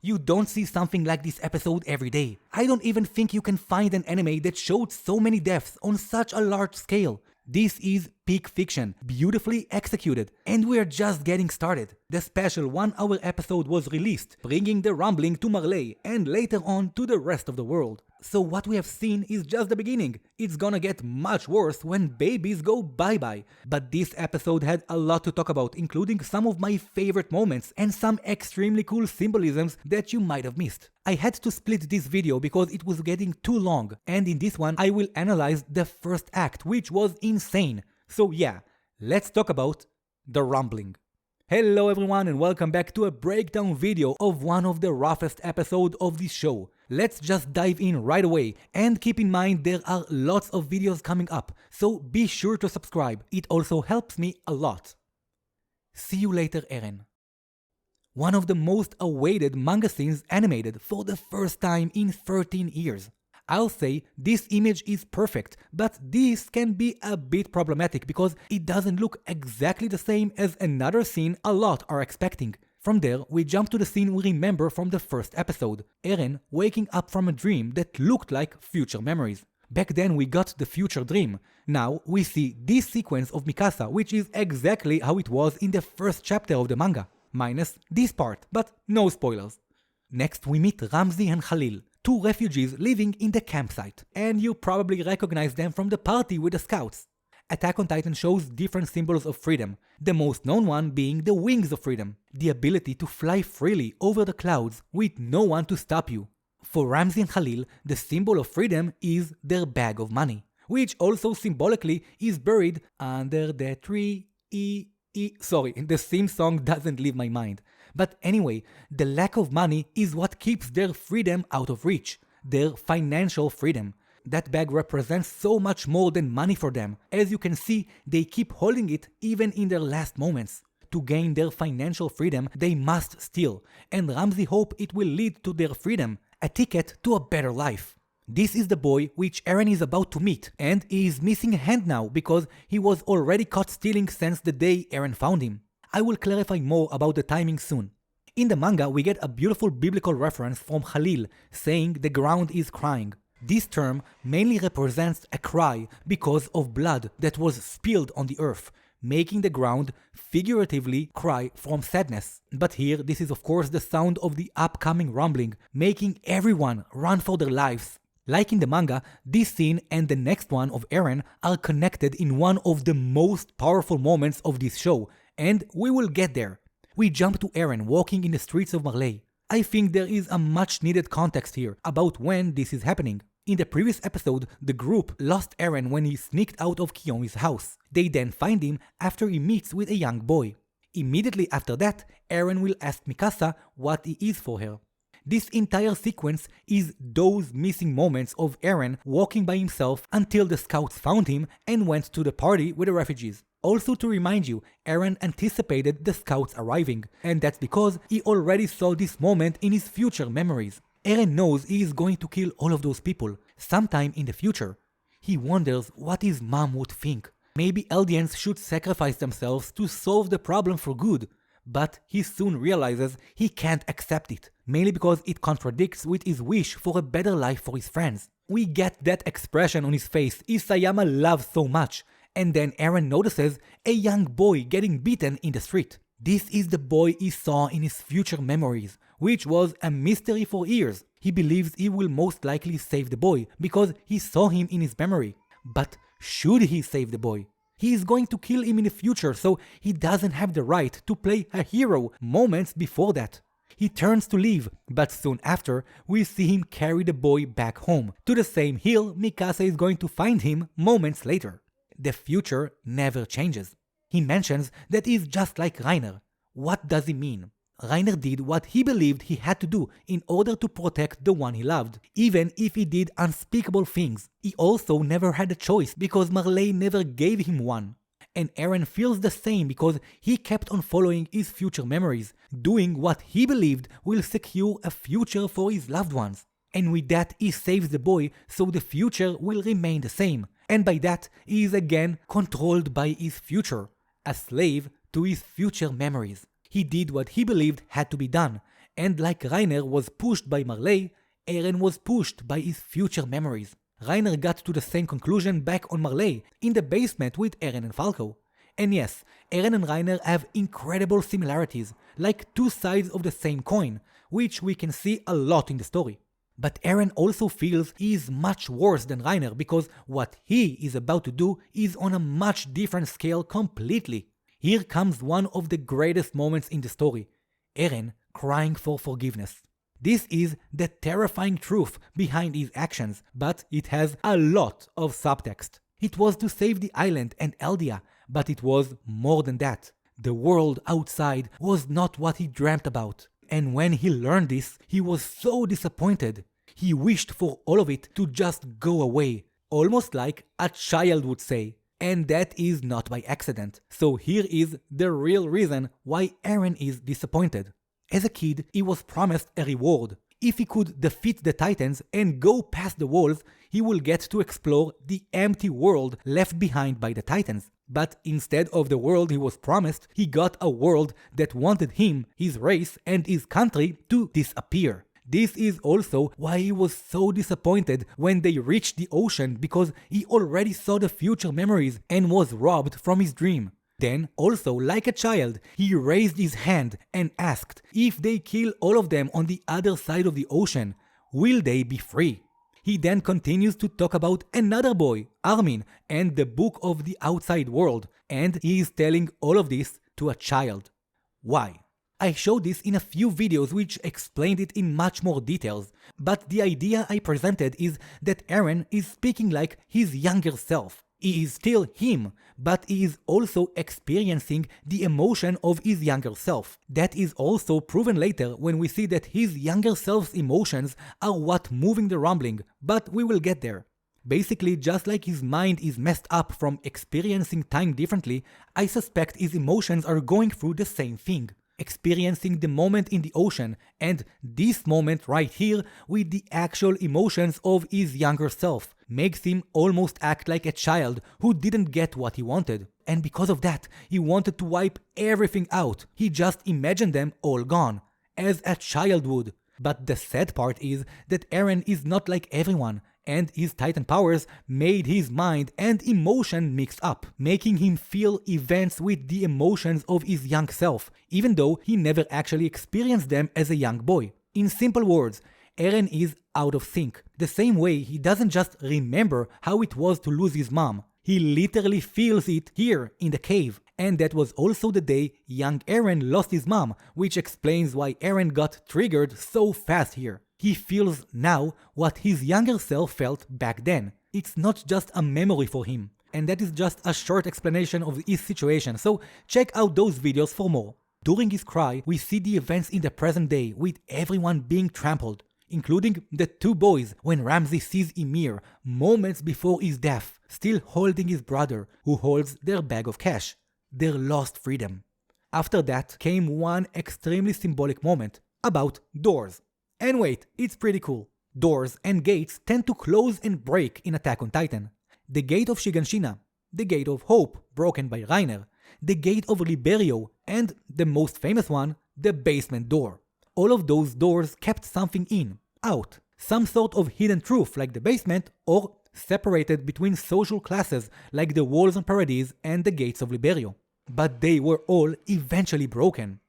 You don't see something like this episode every day. I don't even think you can find an anime that showed so many deaths on such a large scale. This is peak fiction, beautifully executed, and we're just getting started. The special 1-hour episode was released, bringing the rumbling to Marley and later on to the rest of the world. So what we have seen is just the beginning. It's gonna get much worse when babies go bye-bye. But this episode had a lot to talk about, including some of my favorite moments and some extremely cool symbolisms that you might have missed. I had to split this video because it was getting too long, and in this one I will analyze the first act, which was insane. So yeah, let's talk about the rumbling. Hello everyone and welcome back to a breakdown video of one of the roughest episodes of this show. Let's just dive in right away, and keep in mind there are lots of videos coming up, so be sure to subscribe, it also helps me a lot. See you later, Eren. One of the most awaited manga scenes animated for the first time in 13 years. I'll say this image is perfect, but this can be a bit problematic because it doesn't look exactly the same as another scene a lot are expecting. From there, we jump to the scene we remember from the first episode, Eren waking up from a dream that looked like future memories. Back then we got the future dream. Now we see this sequence of Mikasa, which is exactly how it was in the first chapter of the manga, minus this part, but no spoilers. Next we meet Ramzi and Khalil, two refugees living in the campsite, and you probably recognize them from the party with the scouts. Attack on Titan shows different symbols of freedom, the most known one being the wings of freedom, the ability to fly freely over the clouds with no one to stop you. For Ramzi and Khalil, the symbol of freedom is their bag of money, which also symbolically is buried under the tree. Sorry, the theme song doesn't leave my mind. But anyway, the lack of money is what keeps their freedom out of reach, their financial freedom. That bag represents so much more than money for them. As you can see, they keep holding it even in their last moments. To gain their financial freedom, they must steal, and Ramzi hopes it will lead to their freedom, a ticket to a better life. This is the boy which Eren is about to meet, and he is missing a hand now because he was already caught stealing since the day Eren found him. I will clarify more about the timing soon. In the manga, we get a beautiful biblical reference from Khalil saying the ground is crying. This term mainly represents a cry because of blood that was spilled on the earth, making the ground figuratively cry from sadness. But here, this is of course the sound of the upcoming rumbling, making everyone run for their lives. Like in the manga, this scene and the next one of Eren are connected in one of the most powerful moments of this show, and we will get there. We jump to Eren walking in the streets of Marley. I think there is a much needed context here about when this is happening. In the previous episode, the group lost Eren when he sneaked out of Kyojin's house. They then find him after he meets with a young boy. Immediately after that, Eren will ask Mikasa what he is for her. This entire sequence is those missing moments of Eren walking by himself until the scouts found him and went to the party with the refugees. Also to remind you, Eren anticipated the scouts arriving, and that's because he already saw this moment in his future memories. Eren knows he is going to kill all of those people, sometime in the future. He wonders what his mom would think. Maybe Eldians should sacrifice themselves to solve the problem for good, but he soon realizes he can't accept it, mainly because it contradicts with his wish for a better life for his friends. We get that expression on his face Isayama loves so much, and then Eren notices a young boy getting beaten in the street. This is the boy he saw in his future memories, which was a mystery for years. He believes he will most likely save the boy because he saw him in his memory. But should he save the boy? He is going to kill him in the future, so he doesn't have the right to play a hero moments before that. He turns to leave, but soon after, we see him carry the boy back home, to the same hill Mikasa is going to find him moments later. The future never changes. He mentions that he is just like Reiner. What does he mean? Reiner did what he believed he had to do in order to protect the one he loved, even if he did unspeakable things. He also never had a choice because Marley never gave him one. And Eren feels the same because he kept on following his future memories, doing what he believed will secure a future for his loved ones. And with that he saves the boy so the future will remain the same. And by that he is again controlled by his future, a slave to his future memories. He did what he believed had to be done, and like Reiner was pushed by Marley, Eren was pushed by his future memories. Reiner got to the same conclusion back on Marley, in the basement with Eren and Falco. And yes, Eren and Reiner have incredible similarities, like two sides of the same coin, which we can see a lot in the story. But Eren also feels he is much worse than Reiner because what he is about to do is on a much different scale completely. Here comes one of the greatest moments in the story, Eren crying for forgiveness. This is the terrifying truth behind his actions, but it has a lot of subtext. It was to save the island and Eldia, but it was more than that. The world outside was not what he dreamt about. And when he learned this, he was so disappointed. He wished for all of it to just go away, almost like a child would say. And that is not by accident. So here is the real reason why Eren is disappointed. As a kid, he was promised a reward. If he could defeat the Titans and go past the walls, he will get to explore the empty world left behind by the Titans. But instead of the world he was promised, he got a world that wanted him, his race, and his country to disappear. This is also why he was so disappointed when they reached the ocean, because he already saw the future memories and was robbed from his dream. Then, also like a child, he raised his hand and asked if they kill all of them on the other side of the ocean, will they be free? He then continues to talk about another boy, Armin, and the book of the outside world, and he is telling all of this to a child. Why? I showed this in a few videos which explained it in much more details, but the idea I presented is that Eren is speaking like his younger self. He is still him, but he is also experiencing the emotion of his younger self. That is also proven later when we see that his younger self's emotions are what moving the rumbling, but we will get there. Basically, just like his mind is messed up from experiencing time differently, I suspect his emotions are going through the same thing. Experiencing the moment in the ocean, and this moment right here with the actual emotions of his younger self, makes him almost act like a child who didn't get what he wanted. And because of that, he wanted to wipe everything out. He just imagined them all gone, as a child would. But the sad part is that Eren is not like everyone, and his Titan powers made his mind and emotion mixed up, making him feel events with the emotions of his young self, even though he never actually experienced them as a young boy. In simple words, Eren is out of sync. The same way he doesn't just remember how it was to lose his mom, he literally feels it here in the cave. And that was also the day young Eren lost his mom, which explains why Eren got triggered so fast here. He feels now what his younger self felt back then. It's not just a memory for him. And that is just a short explanation of his situation, so check out those videos for more. During his cry, we see the events in the present day with everyone being trampled, including the two boys when Ramsey sees Ymir moments before his death, still holding his brother, who holds their bag of cash, their lost freedom. After that came one extremely symbolic moment about doors. And wait, it's pretty cool. Doors and gates tend to close and break in Attack on Titan. The gate of Shiganshina, the gate of Hope, broken by Reiner, the gate of Liberio, and the most famous one, the basement door. All of those doors kept something in, out, some sort of hidden truth like the basement, or separated between social classes like the walls on Paradise and the gates of Liberio. But they were all eventually broken.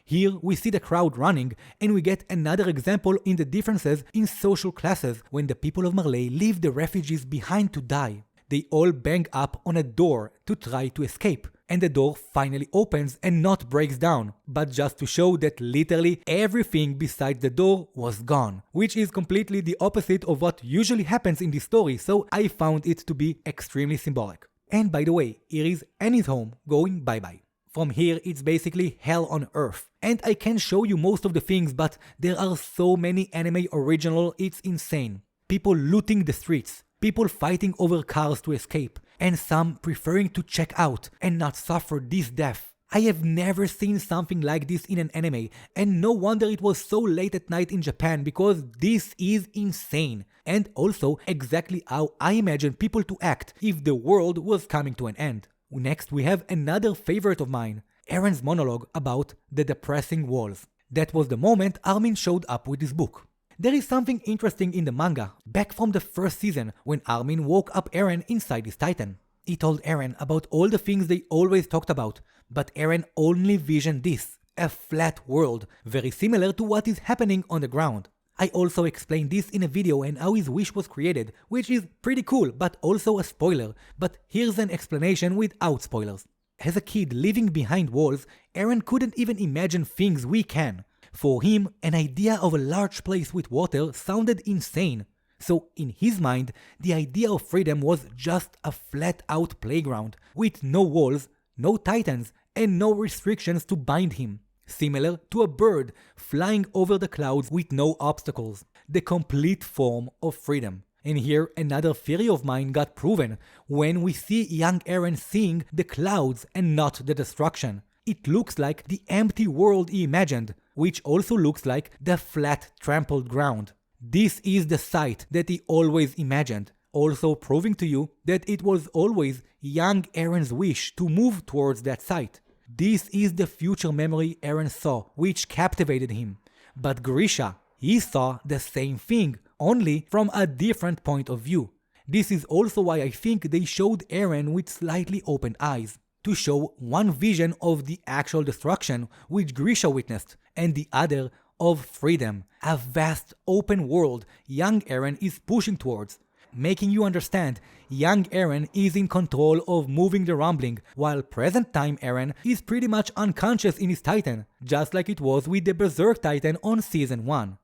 Here we see the crowd running, and we get another example in the differences in social classes when the people of Marley leave the refugees behind to die. They all bang up on a door to try to escape, and the door finally opens and not breaks down, but just to show that literally everything besides the door was gone, which is completely the opposite of what usually happens in this story, so I found it to be extremely symbolic. And by the way, here is Annie's home going bye-bye. From here, it's basically hell on earth. And I can show you most of the things, but there are so many anime original, it's insane. People looting the streets, people fighting over cars to escape, and some preferring to check out and not suffer this death. I have never seen something like this in an anime, and no wonder it was so late at night in Japan, because this is insane. And also exactly how I imagine people to act if the world was coming to an end. Next, we have another favorite of mine, Eren's monologue about the depressing walls. That was the moment Armin showed up with his book. There is something interesting in the manga, back from the first season when Armin woke up Eren inside his Titan. He told Eren about all the things they always talked about, but Eren only visioned this, a flat world, very similar to what is happening on the ground. I also explained this in a video and how his wish was created, which is pretty cool but also a spoiler, but here's an explanation without spoilers. As a kid living behind walls, Eren couldn't even imagine things we can. For him, an idea of a large place with water sounded insane. So in his mind, the idea of freedom was just a flat-out playground, with no walls, no titans, and no restrictions to bind him. Similar to a bird flying over the clouds with no obstacles. The complete form of freedom. And here another theory of mine got proven, when we see young Eren seeing the clouds and not the destruction. It looks like the empty world he imagined, which also looks like the flat trampled ground. This is the sight that he always imagined, also proving to you that it was always young Eren's wish to move towards that sight. This is the future memory Eren saw, which captivated him. But Grisha, he saw the same thing, only from a different point of view. This is also why I think they showed Eren with slightly opened eyes, to show one vision of the actual destruction which Grisha witnessed, and the other of freedom, a vast open world young Eren is pushing towards. Making you understand, young Eren is in control of moving the rumbling, while present time Eren is pretty much unconscious in his Titan, just like it was with the Berserk Titan on season 1.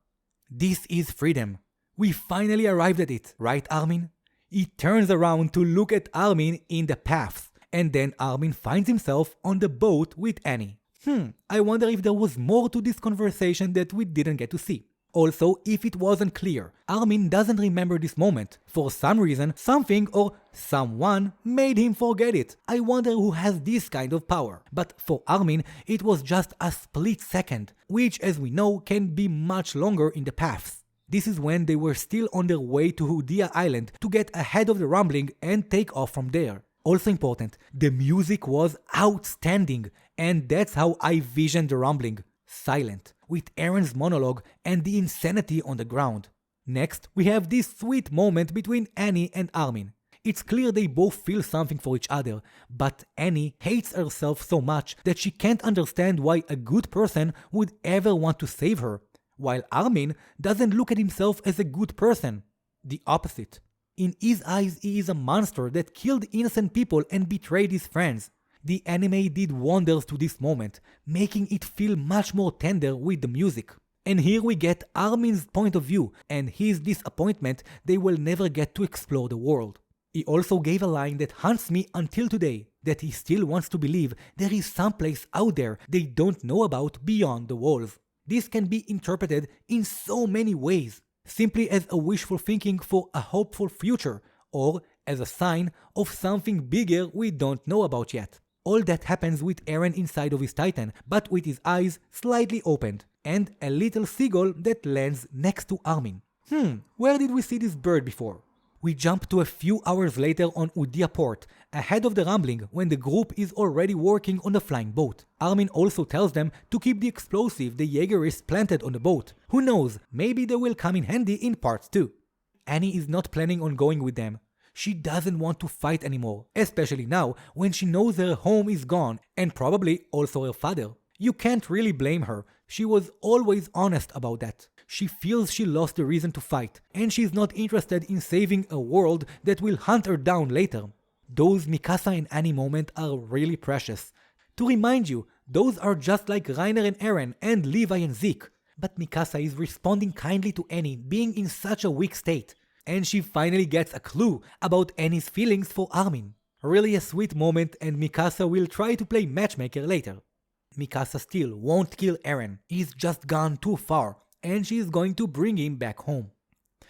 This is freedom. We finally arrived at it, right Armin? He turns around to look at Armin in the paths, and then Armin finds himself on the boat with Annie. I wonder if there was more to this conversation that we didn't get to see. Also, if it wasn't clear, Armin doesn't remember this moment. For some reason, something or someone made him forget it. I wonder who has this kind of power. But for Armin, it was just a split second, which as we know can be much longer in the paths. This is when they were still on their way to Hudia Island to get ahead of the rumbling and take off from there. Also important, the music was outstanding, and that's how I visioned the rumbling. Silent, with Eren's monologue and the insanity on the ground. Next, we have this sweet moment between Annie and Armin. It's clear they both feel something for each other, but Annie hates herself so much that she can't understand why a good person would ever want to save her, while Armin doesn't look at himself as a good person. The opposite. In his eyes, he is a monster that killed innocent people and betrayed his friends. The anime did wonders to this moment, making it feel much more tender with the music. And here we get Armin's point of view and his disappointment they will never get to explore the world. He also gave a line that haunts me until today, that he still wants to believe there is some place out there they don't know about beyond the walls. This can be interpreted in so many ways, simply as a wishful thinking for a hopeful future, or as a sign of something bigger we don't know about yet. All that happens with Eren inside of his Titan, but with his eyes slightly opened, and a little seagull that lands next to Armin. Where did we see this bird before? We jump to a few hours later on Udia port, ahead of the rumbling when the group is already working on the flying boat. Armin also tells them to keep the explosive the yeagerists planted on the boat. Who knows, maybe they will come in handy in part 2. Annie is not planning on going with them. She doesn't want to fight anymore, especially now when she knows her home is gone and probably also her father. You can't really blame her, she was always honest about that. She feels she lost the reason to fight, and she's not interested in saving a world that will hunt her down later. Those Mikasa and Annie moments are really precious. To remind you, those are just like Reiner and Eren and Levi and Zeke. But Mikasa is responding kindly to Annie being in such a weak state. And she finally gets a clue about Annie's feelings for Armin. Really a sweet moment, and Mikasa will try to play matchmaker later. Mikasa still won't kill Eren, he's just gone too far, and she is going to bring him back home.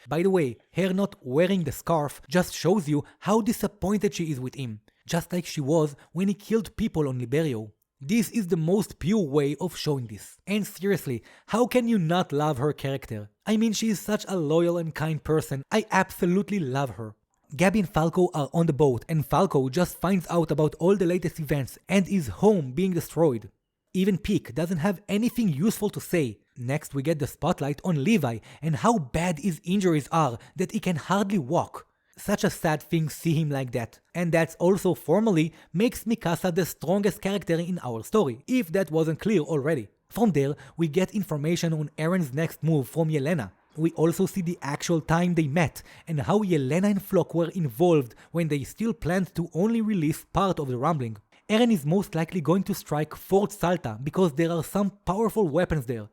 By the way, her not wearing the scarf just shows you how disappointed she is with him, just like she was when he killed people on Liberio. This is the most pure way of showing this. And seriously, how can you not love her character? I mean, she is such a loyal and kind person, I absolutely love her. Gabby and Falco are on the boat and Falco just finds out about all the latest events and his home being destroyed. Even Peak doesn't have anything useful to say. Next we get the spotlight on Levi and how bad his injuries are that he can hardly walk. Such a sad thing see him like that. And that's also formally makes Mikasa the strongest character in our story, if that wasn't clear already. From there, we get information on Eren's next move from Yelena. We also see the actual time they met and how Yelena and Floch were involved when they still planned to only release part of the rumbling. Eren is most likely going to strike Fort Salta because there are some powerful weapons there.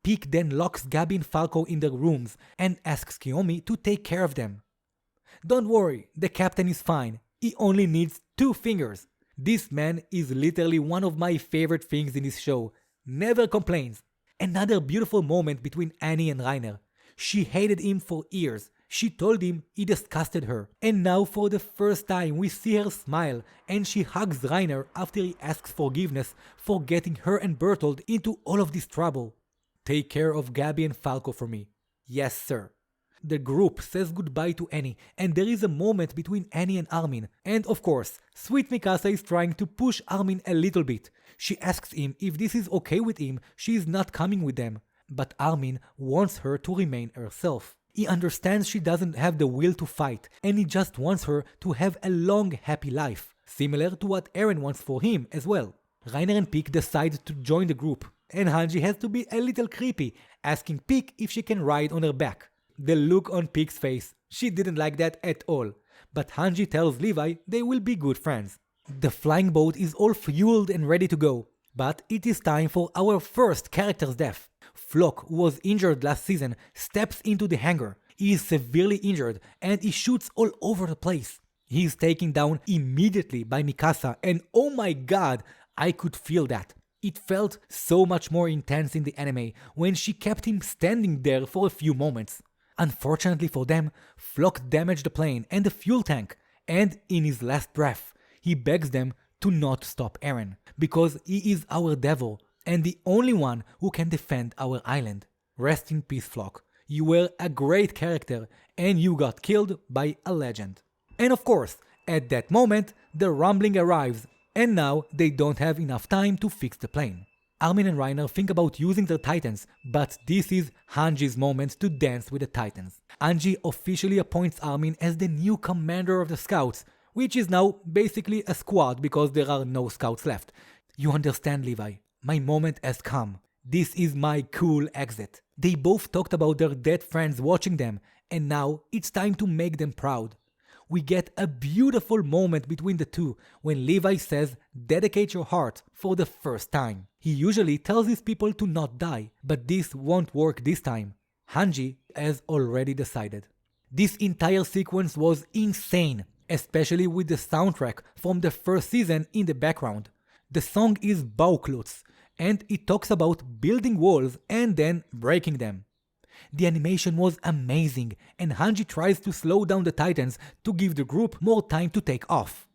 Peak then locks Gabi and Falco in their rooms and asks Kiyomi to take care of them. Don't worry, the captain is fine. He only needs 2 fingers. This man is literally one of my favorite things in this show. Never complains. Another beautiful moment between Annie and Reiner. She hated him for years. She told him he disgusted her. And now for the first time we see her smile and she hugs Reiner after he asks forgiveness for getting her and Bertold into all of this trouble. Take care of Gabi and Falco for me. Yes, sir. The group says goodbye to Annie and there is a moment between Annie and Armin. And of course, sweet Mikasa is trying to push Armin a little bit. She asks him if this is okay with him, she is not coming with them. But Armin wants her to remain herself. He understands she doesn't have the will to fight and he just wants her to have a long happy life, similar to what Eren wants for him as well. Reiner and Peak decide to join the group and Hanji has to be a little creepy, asking Peak if she can ride on her back. The look on Peak's face, she didn't like that at all, but Hanji tells Levi they will be good friends. The flying boat is all fueled and ready to go, but it is time for our first character's death. Floch, who was injured last season, steps into the hangar. He is severely injured and he shoots all over the place. He is taken down immediately by Mikasa and oh my god, I could feel that. It felt so much more intense in the anime when she kept him standing there for a few moments. Unfortunately for them, Floch damaged the plane and the fuel tank, and in his last breath, he begs them to not stop Eren, because he is our devil and the only one who can defend our island. Rest in peace, Floch. You were a great character and you got killed by a legend. And of course, at that moment, the rumbling arrives and now they don't have enough time to fix the plane. Armin and Reiner think about using their titans, but this is Hanji's moment to dance with the titans. Hanji officially appoints Armin as the new commander of the scouts, which is now basically a squad because there are no scouts left. You understand, Levi? My moment has come. This is my cool exit. They both talked about their dead friends watching them, and now it's time to make them proud. We get a beautiful moment between the two when Levi says, "Dedicate your heart" for the first time. He usually tells his people to not die, but this won't work this time. Hanji has already decided. This entire sequence was insane, especially with the soundtrack from the first season in the background. The song is Bauklutz, and it talks about building walls and then breaking them. The animation was amazing, and Hanji tries to slow down the Titans to give the group more time to take off.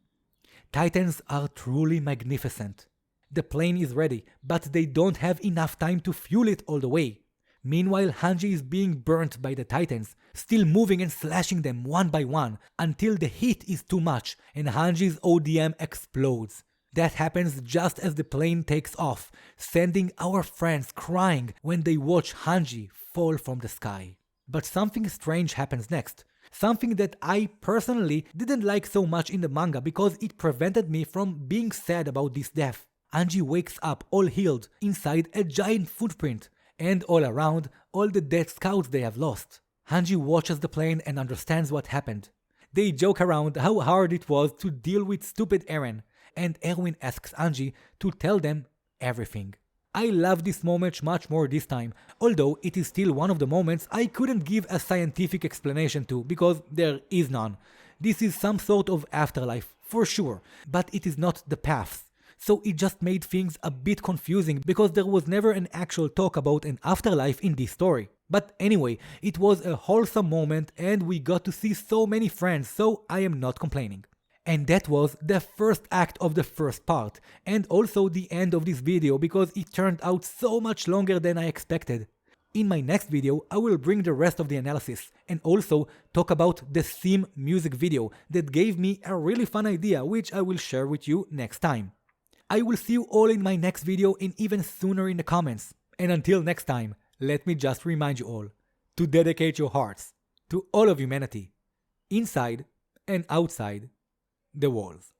Titans are truly magnificent. The plane is ready, but they don't have enough time to fuel it all the way. Meanwhile, Hanji is being burnt by the Titans, still moving and slashing them one by one until the heat is too much and Hanji's ODM explodes. That happens just as the plane takes off, sending our friends crying when they watch Hanji fall from the sky. But something strange happens next. Something that I personally didn't like so much in the manga because it prevented me from being sad about this death. Hanji wakes up all healed inside a giant footprint, and all around, all the dead scouts they have lost. Hanji watches the plane and understands what happened. They joke around how hard it was to deal with stupid Eren, and Erwin asks Hanji to tell them everything. I love this moment much more this time, although it is still one of the moments I couldn't give a scientific explanation to because there is none. This is some sort of afterlife, for sure, but it is not the paths. So it just made things a bit confusing because there was never an actual talk about an afterlife in this story. But anyway, it was a wholesome moment and we got to see so many friends, so I am not complaining. And that was the first act of the first part, and also the end of this video because it turned out so much longer than I expected. In my next video, I will bring the rest of the analysis and also talk about the theme music video that gave me a really fun idea which I will share with you next time. I will see you all in my next video and even sooner in the comments. And until next time, let me just remind you all to dedicate your hearts to all of humanity, inside and outside the walls.